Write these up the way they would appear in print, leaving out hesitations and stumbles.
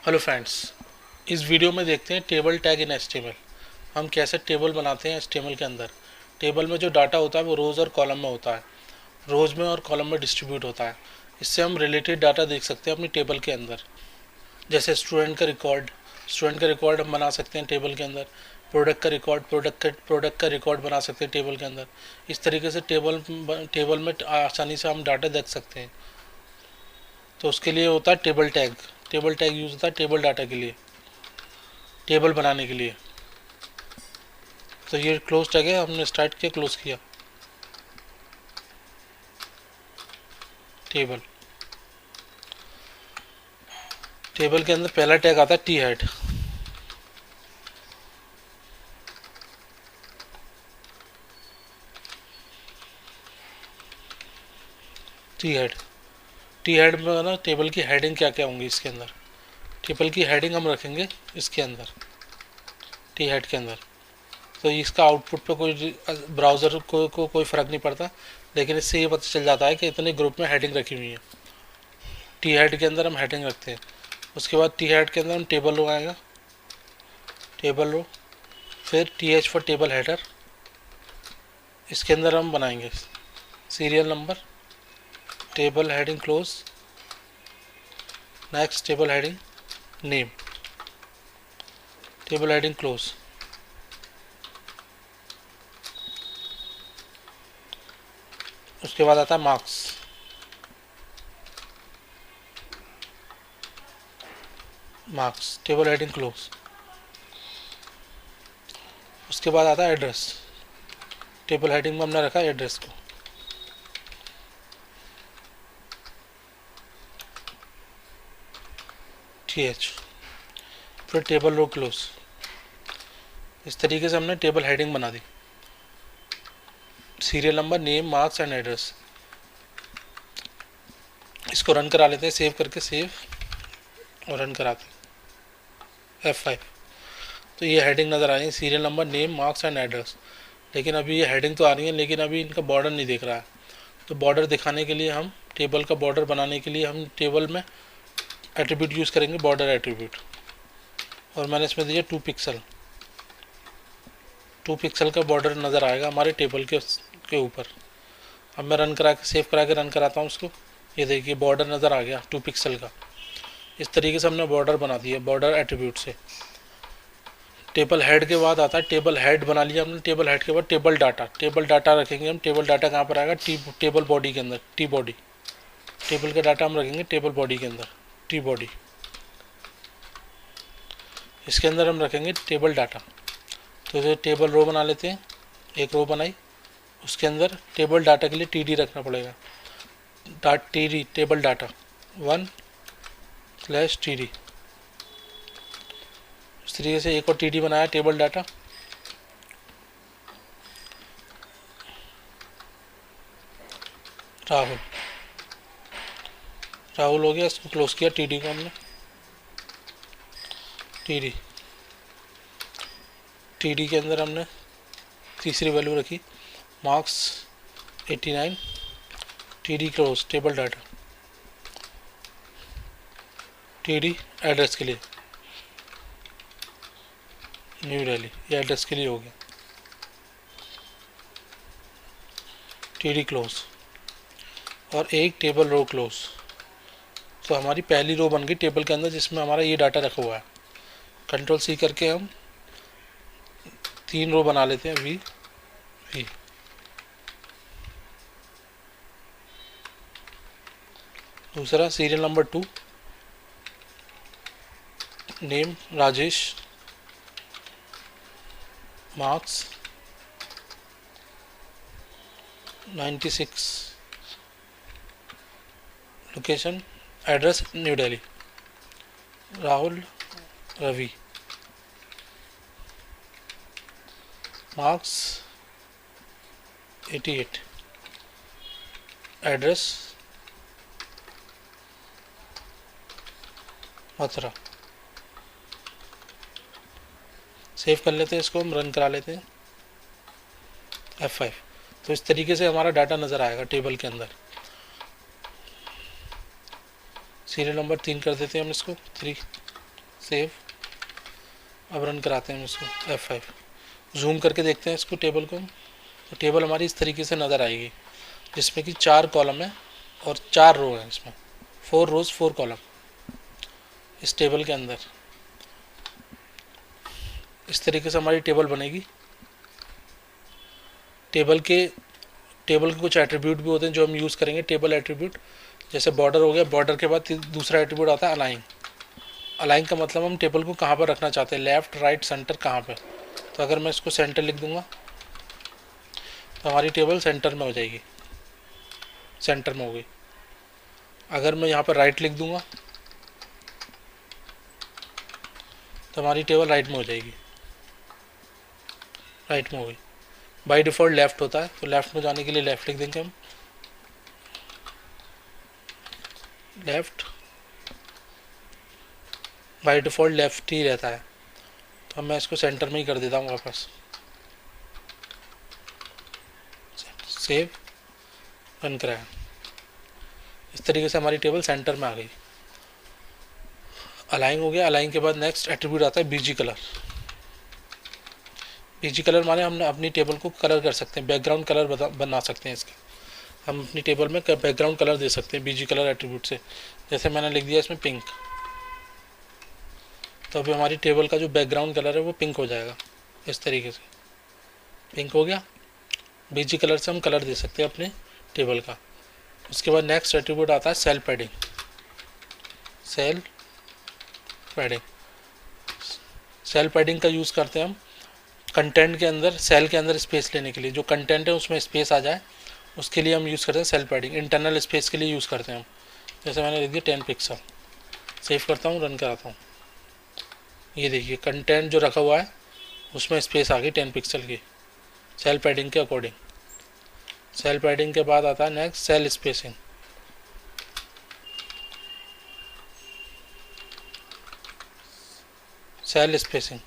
Hello friends, इस video में देखते हैं टेबल टैग इन एचटीएमएल। हम कैसे टेबल बनाते हैं एचटीएमएल के अंदर। टेबल में जो डाटा होता है वो रोज़ और कॉलम में होता है, रोज़ में और कॉलम में डिस्ट्रीब्यूट होता है। इससे हम रिलेटेड डाटा देख सकते हैं अपनी टेबल के अंदर। जैसे स्टूडेंट का रिकॉर्ड हम बना सकते हैं टेबल के अंदर। प्रोडक्ट का रिकॉर्ड बना सकते हैं टेबल के अंदर। इस तरीके से टेबल में आसानी से हम डाटा देख सकते हैं। तो उसके लिए होता है table tag. Table tag use होता है टेबल डाटा के लिए, टेबल बनाने के लिए। तो ये क्लोज टैग है, हमने स्टार्ट किया, क्लोज किया। टेबल टेबल के अंदर पहला टैग आता है T head. T head T head में ना टेबल की हेडिंग क्या क्या होंगी इसके अंदर। टेबल की हेडिंग हम रखेंगे इसके अंदर, टी हेड के अंदर। तो इसका आउटपुट पे कोई ब्राउज़र को कोई फ़र्क नहीं पड़ता, लेकिन इससे ये पता चल जाता है कि इतने ग्रुप में हेडिंग रखी हुई है। टी हेड के अंदर हम हेडिंग रखते हैं। उसके बाद टी हेड के अंदर हम टेबल रो आएगा, टेबल रो। फिर T H for table header. इसके अंदर हम बनाएंगे serial number, table heading close, next table heading name, table heading close. उसके बाद आता है मार्क्स, टेबल हेडिंग क्लोज। उसके बाद आता है एड्रेस, टेबल हेडिंग में हमने रखा है एड्रेस को। टी एच, फिर टेबल रो क्लोज। इस तरीके से हमने टेबल हेडिंग बना दी। Serial number, name, marks and address. इसको रन करा लेते हैं, सेव करके सेव और रन कराते हैं F5। तो ये हेडिंग नज़र आ रही है, serial number, name, marks and address. लेकिन अभी ये हेडिंग तो आ रही है, लेकिन अभी इनका बॉर्डर नहीं दिख रहा है। तो बॉर्डर दिखाने के लिए हम टेबल का बॉर्डर बनाने के लिए हम टेबल में एट्रीब्यूट यूज़ करेंगे, बॉर्डर एट्रीब्यूट। और मैंने इसमें दिया 2 पिक्सल। 2 पिक्सल का बॉर्डर नज़र आएगा हमारे टेबल के ऊपर। अब मैं रन करा के सेव करा के रन कराता हूँ उसको। ये देखिए बॉर्डर नज़र आ गया 2 पिक्सल का। इस तरीके से हमने बॉर्डर बना दिया बॉर्डर एट्रीब्यूट से। टेबल हेड के बाद आता है टेबल हेड बना लिया हमने। टेबल हेड के बाद टेबल डाटा रखेंगे हम। टेबल डाटा कहाँ पर आएगा, टेबल बॉडी के अंदर, टी बॉडी। टेबल का डाटा हम रखेंगे टेबल बॉडी के अंदर, टी बॉडी। इसके अंदर हम रखेंगे टेबल डाटा। तो ये टेबल रो बना लेते हैं, एक रो बनाई। उसके अंदर टेबल डाटा के लिए टी रखना पड़ेगा। Table data 1/TD। इस तरीके से एक और TD बनाया टेबल डाटा। राहुल राहुल हो गया, इसको क्लोज किया। TD को हमने TD के अंदर हमने तीसरी वैल्यू रखी marks 89। TD close, table data. TD address के लिए न्यू दिल्ली, ये एड्रेस के लिए हो गया। TD क्लोज और एक टेबल रो क्लोज। तो हमारी पहली रो बन गई टेबल के अंदर जिसमें हमारा ये डाटा रखा हुआ है। Ctrl+C करके हम 3 रो बना लेते हैं। वी दूसरा serial number 2, name Rajesh, marks 96, location address New Delhi, Rahul Ravi, marks 88, address Mathura. Save कर लेते हैं, इसको हम रन करा लेते हैं F5। तो इस तरीके से हमारा डाटा नज़र आएगा टेबल के अंदर। सीरियल नंबर 3 कर देते हैं हम इसको 3। सेव। अब रन कराते हैं इसको F5। जूम करके देखते हैं इसको टेबल को, तो टेबल हमारी इस तरीके से नज़र आएगी, जिसमें कि 4 कॉलम है और 4 रो है, इसमें 4 रोज 4 कॉलम इस टेबल के अंदर। इस तरीके से हमारी टेबल बनेगी। टेबल के कुछ एट्रीब्यूट भी होते हैं जो हम यूज़ करेंगे, टेबल एट्रीब्यूट। जैसे बॉर्डर हो गया, बॉर्डर के बाद दूसरा एट्रीब्यूट आता है अलाइन। अलाइन का मतलब हम टेबल को कहाँ पर रखना चाहते हैं, लेफ़्ट राइट सेंटर कहाँ पे। तो अगर मैं इसको सेंटर लिख दूंगा तो हमारी टेबल सेंटर में हो जाएगी, सेंटर में हो गई। अगर मैं यहाँ पर राइट लिख दूंगा तो हमारी टेबल राइट में हो जाएगी, राइट में हो गई। बाय डिफ़ॉल्ट लेफ़्ट होता है, तो लेफ़्ट में जाने के लिए लेफ़्ट लिख देंगे हम, लेफ़्ट। बाय डिफ़ॉल्ट लेफ़्ट ही रहता है, तो मैं इसको सेंटर में ही कर देता हूँ वापस। सेव, रन कराया। इस तरीके से हमारी टेबल सेंटर में आ गई। अलाइन हो गया। अलाइन के बाद नेक्स्ट एट्रीब्यूट आता है बीजी कलर। बीजी कलर माने हम अपनी टेबल को कलर कर सकते हैं, बैकग्राउंड कलर बना सकते हैं इसका। हम अपनी टेबल में बैकग्राउंड कलर दे सकते हैं बीजी कलर एट्रीब्यूट से। जैसे मैंने लिख दिया इसमें पिंक, तो अभी हमारी टेबल का जो बैकग्राउंड कलर है वो पिंक हो जाएगा। इस तरीके से पिंक हो गया। बीजी कलर से हम कलर दे सकते हैं अपने टेबल का। उसके बाद नेक्स्ट एट्रीब्यूट आता है cell padding. Cell padding, cell padding का यूज़ करते हैं हम कंटेंट के अंदर, सेल के अंदर स्पेस लेने के लिए। जो कंटेंट है उसमें स्पेस आ जाए, उसके लिए हम यूज़ करते हैं सेल पैडिंग। इंटरनल स्पेस के लिए यूज़ करते हैं हम। जैसे मैंने लिख दिया 10 पिक्सल। सेव करता हूँ, रन कराता हूँ। ये देखिए कंटेंट जो रखा हुआ है उसमें स्पेस आ गई 10 पिक्सल की, सेल पैडिंग के अकॉर्डिंग। सेल पैडिंग के बाद आता है next cell spacing. Cell spacing,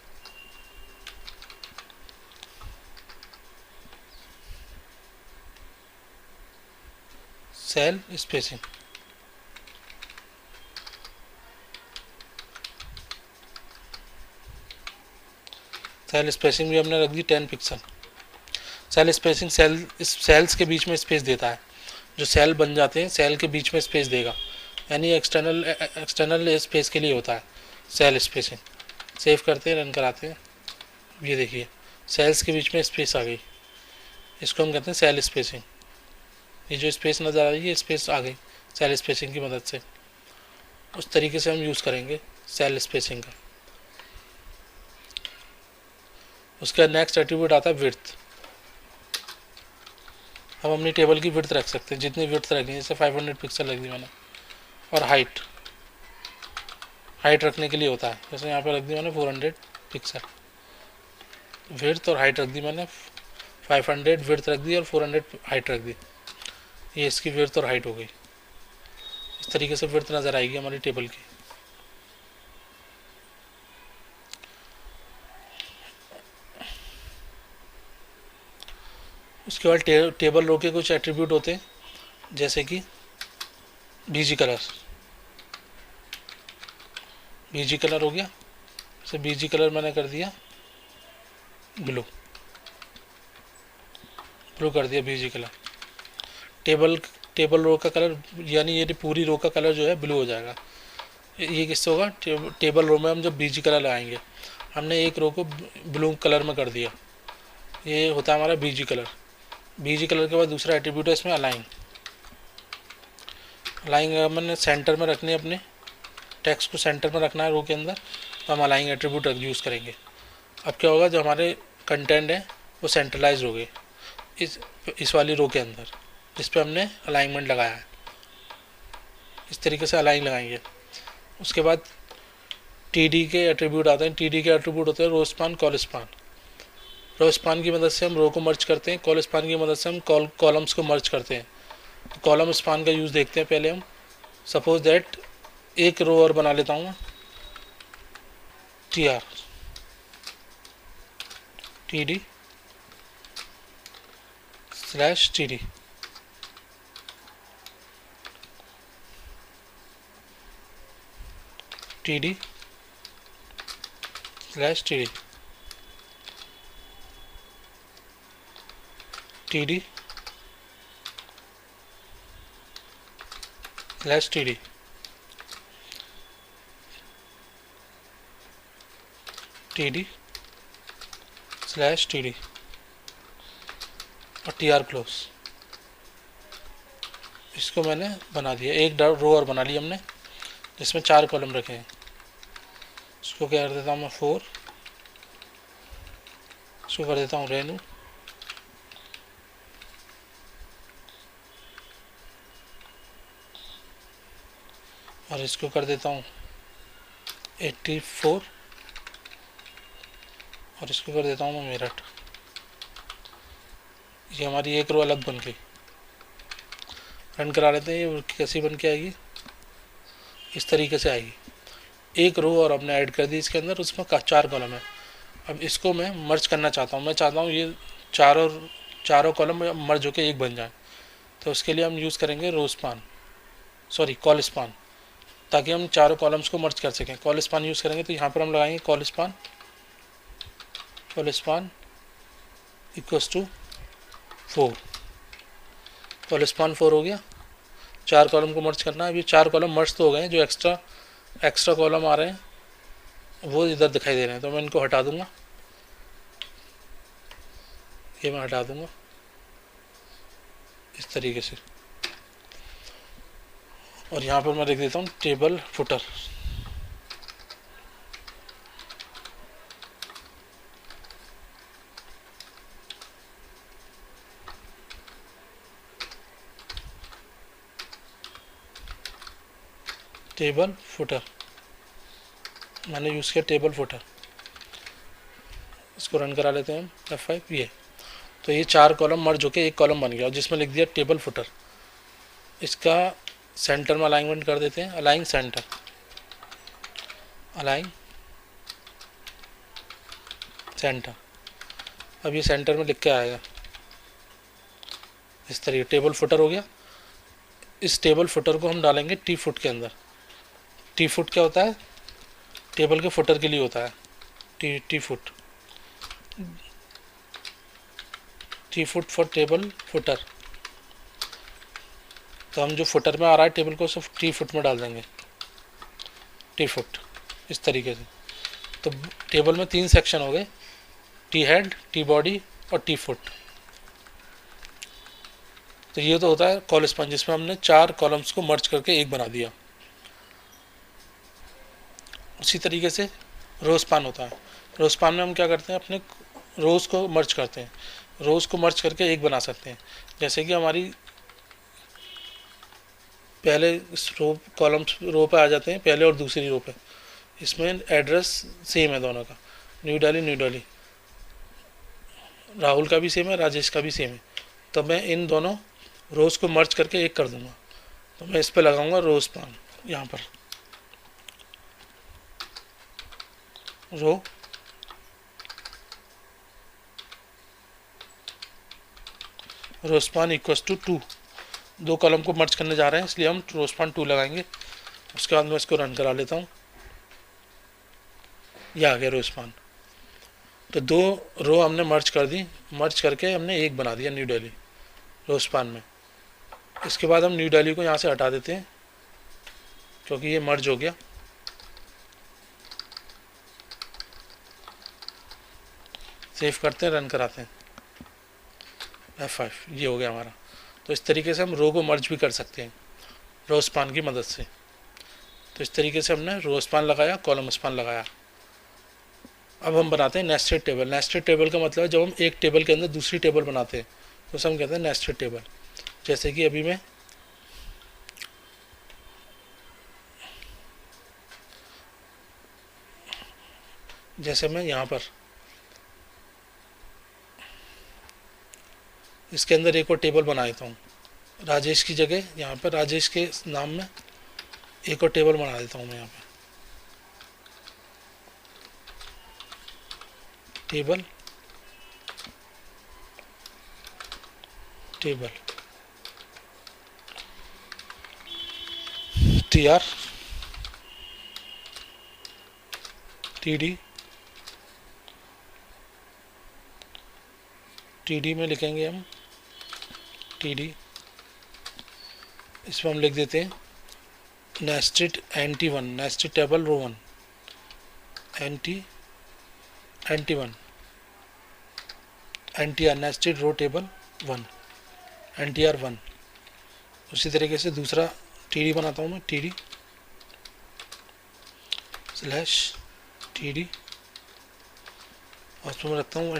cell spacing. Cell spacing भी हमने रख दी 10 पिक्सल। सेल स्पेसिंग सेल्स के बीच में स्पेस देता है। जो सेल बन जाते हैं सेल के बीच में स्पेस देगा, यानी एक्सटर्नल स्पेस के लिए होता है सेल स्पेसिंग। सेव करते हैं, रन कराते हैं। ये देखिए सेल्स के बीच में स्पेस आ गई, इसको हम कहते हैं सेल स्पेसिंग। ये जो स्पेस नज़र आ रही है स्पेस आ गई सेल स्पेसिंग की मदद से। उस तरीके से हम यूज़ करेंगे सेल स्पेसिंग का। उसका नेक्स्ट एट्रीब्यूट आता है विड्थ। हम अपनी टेबल की विड्थ रख सकते हैं, जितनी विड्थ रखनी है। जैसे 500 पिक्सल रख दी मैंने। और हाइट, हाइट रखने के लिए होता है। जैसे यहाँ पे रख दी मैंने 400 पिक्सल। विड्थ और हाइट रख दी मैंने, 500 विड्थ रख दी और 400 हाइट रख दी। ये इसकी विड्थ और हाइट हो गई। इस तरीके से विड्थ नज़र आएगी हमारी टेबल की। उसके बाद टेबल रो के कुछ एट्रीब्यूट होते हैं, जैसे कि बीजी कलर। बीजी कलर हो गया, जैसे बीजी कलर मैंने कर दिया ब्लू, ब्लू कर दिया बीजी कलर। टेबल रो का कलर, यानी ये पूरी रो का कलर जो है ब्लू हो जाएगा। ये किससे होगा, टेबल रो में हम जब बीजी कलर लगाएंगे। हमने एक रो को ब्लू कलर में कर दिया, ये होता है हमारा बीजी कलर। बीजी कलर के बाद दूसरा एट्रीब्यूट है इसमें अलाइन। अलाइन मैंने सेंटर में रखनी है, अपने टेक्स्ट को सेंटर में रखना है रो के अंदर, तो हम अलाइन एट्रीब्यूट यूज़ करेंगे। अब क्या होगा, जो हमारे कंटेंट है वो सेंट्रलाइज हो गए इस वाली रो के अंदर, जिस पे हमने अलाइनमेंट लगाया है। इस तरीके से अलाइन लगाएंगे। उसके बाद टीडी के एट्रीब्यूट आते हैं। टीडी के एट्रीब्यूट होते हैं रो स्पान, कॉल स्पान। रो स्पान की मदद से हम रो को मर्ज करते हैं, कॉल स्पान की मदद से हम कॉलम्स को मर्ज करते हैं। तो कॉलम स्पान का यूज़ देखते हैं पहले हम। सपोज दैट एक रो और बना लेता हूँ, T R T D slash T D. T D slash T D, T D slash T D, T D slash T D और टी आर क्लोज। इसको मैंने बना दिया, एक रो और बना ली हमने जिसमें 4 कॉलम रखे हैं। इसको क्या कर देता हूँ मैं 4, इसको कर देता हूँ रेनू, और इसको कर देता हूँ 84, और इसको कर देता हूँ मैं मेरठ। ये हमारी एक रो अलग बन गई। रन करा लेते हैं, ये कैसी बन के आएगी, इस तरीके से आएगी। एक रो और हमने ऐड कर दी इसके अंदर, उसमें 4 कॉलम है। अब इसको मैं मर्ज करना चाहता हूँ, मैं चाहता हूँ ये चारों कॉलम मर्ज होकर एक बन जाए। तो उसके लिए हम यूज़ करेंगे रो स्पान, सॉरी कॉल स्पान, ताकि हम चारों कॉलम्स को मर्ज कर सकें। कॉल स्पान यूज़ करेंगे तो यहाँ पर हम लगाएंगे col span equals to 4, col span 4 हो गया। 4 कॉलम को मर्ज करना है। अभी 4 कॉलम मर्ज तो हो गए हैं, जो एक्स्ट्रा कॉलम आ रहे हैं वो इधर दिखाई दे रहे हैं, तो मैं इनको हटा दूंगा। ये मैं हटा दूंगा इस तरीके से, और यहाँ पर मैं लिख देता हूँ टेबल फुटर। टेबल फुटर मैंने यूज़ किया, टेबल फुटर। इसको रन करा लेते हैं F5। ये तो ये 4 कॉलम मर्ज होके एक कॉलम बन गया, और जिसमें लिख दिया टेबल फुटर। इसका सेंटर में अलाइनमेंट कर देते हैं, अलाइन सेंटर, अलाइन सेंटर। अब ये सेंटर में लिख के आएगा इस तरीके, टेबल फुटर हो गया। इस टेबल फुटर को हम डालेंगे टी फुट के अंदर। टी फुट क्या होता है, टेबल के फुटर के लिए होता है T foot, T foot for table footer. तो हम जो फुटर में आ रहा है टेबल को सिर्फ टी फुट में डाल देंगे, टी फुट, इस तरीके से। तो टेबल में 3 सेक्शन हो गए, टी हेड, टी बॉडी और टी फुट। तो ये तो होता है कॉल स्पान, जिसमें हमने 4 कॉलम्स को मर्ज करके एक बना दिया। उसी तरीके से रो स्पान होता है। रो स्पान में हम क्या करते हैं, अपने रोज़ को मर्ज करते हैं, रोज़ को मर्ज करके एक बना सकते हैं। जैसे कि हमारी पहले रो कॉलम्स रो पे आ जाते हैं, पहले और दूसरी रो पे। इसमें एड्रेस सेम है दोनों का, न्यू दिल्ली, राहुल का भी सेम है, राजेश का भी सेम है। तो मैं इन दोनों रोज़ को मर्ज करके एक कर दूंगा। तो मैं इस पे लगाऊंगा रो स्पान, यहाँ पर रो स्पान इक्वल्स टू 2। 2 कॉलम को मर्ज करने जा रहे हैं, इसलिए हम रो स्पान 2 लगाएंगे। उसके बाद मैं इसको रन करा लेता हूँ। यह आ गया रो स्पान। तो 2 रो हमने मर्ज कर दी, मर्ज करके हमने एक बना दिया न्यू दिल्ली रो स्पान में। इसके बाद हम न्यू दिल्ली को यहाँ से हटा देते हैं, क्योंकि ये मर्ज हो गया। सेव करते हैं, रन कराते हैं F5। ये हो गया हमारा। तो इस तरीके से हम रो को मर्ज भी कर सकते हैं रो स्पान की मदद से। तो इस तरीके से हमने रो स्पान लगाया, कॉलम स्पान लगाया। अब हम बनाते हैं नेस्टेड टेबल। नेस्टेड टेबल का मतलब है जब हम एक टेबल के अंदर दूसरी टेबल बनाते हैं तो उसे हम कहते हैं नेस्टेड टेबल। जैसे कि अभी मैं यहाँ पर इसके अंदर एक और टेबल बना देता हूँ, राजेश की जगह यहाँ पर राजेश के नाम में एक और टेबल बना देता हूँ मैं यहाँ पर। टेबल TR TD TD में लिखेंगे हम TD, इसमें हम लिख देते हैं nested NT1, nested table row 1, NT1, NTR nested row table 1, NTR1। उसी तरीके से दूसरा TD बनाता हूँ मैं, TD स्लैश TD, और उसमें रखता हूँ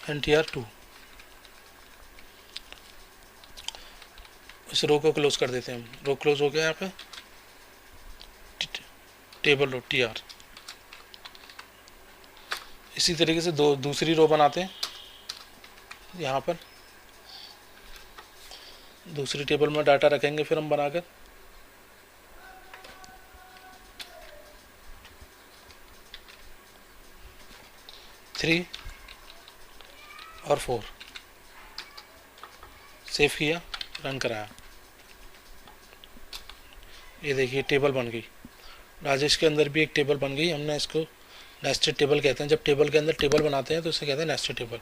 NTR2। इस रो को क्लोज कर देते हैं हम, रो क्लोज हो गया यहाँ पे, टेबल रो TR। इसी तरीके से दूसरी रो बनाते हैं यहाँ पर, दूसरी टेबल में डाटा रखेंगे फिर हम बनाकर, थ्री और 4, सेव किया, रन कराया। ये देखिए टेबल बन गई। राजेश के अंदर भी एक टेबल बन गई, हमने इसको नेस्टेड टेबल कहते हैं। जब टेबल के अंदर टेबल बनाते हैं तो इसे कहते हैं नेस्टेड टेबल।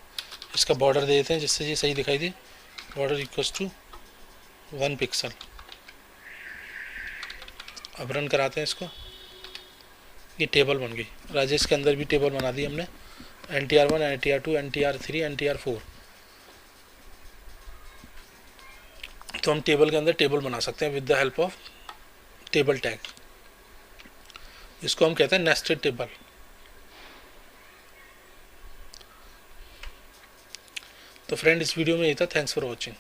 इसका बॉर्डर दे देते हैं जिससे ये सही दिखाई दे, बॉर्डर इक्वल्स टू 1 पिक्सल। अब रन कराते हैं इसको, ये टेबल बन गई। राजेश के अंदर भी टेबल बना दी हमने, NTR1, NTR2, NTR3, NTR4। तो हम टेबल के अंदर टेबल बना सकते हैं with the help of table tag. इसको हम कहते हैं नेस्टेड टेबल। तो फ्रेंड, इस वीडियो में यही था। Thanks for watching.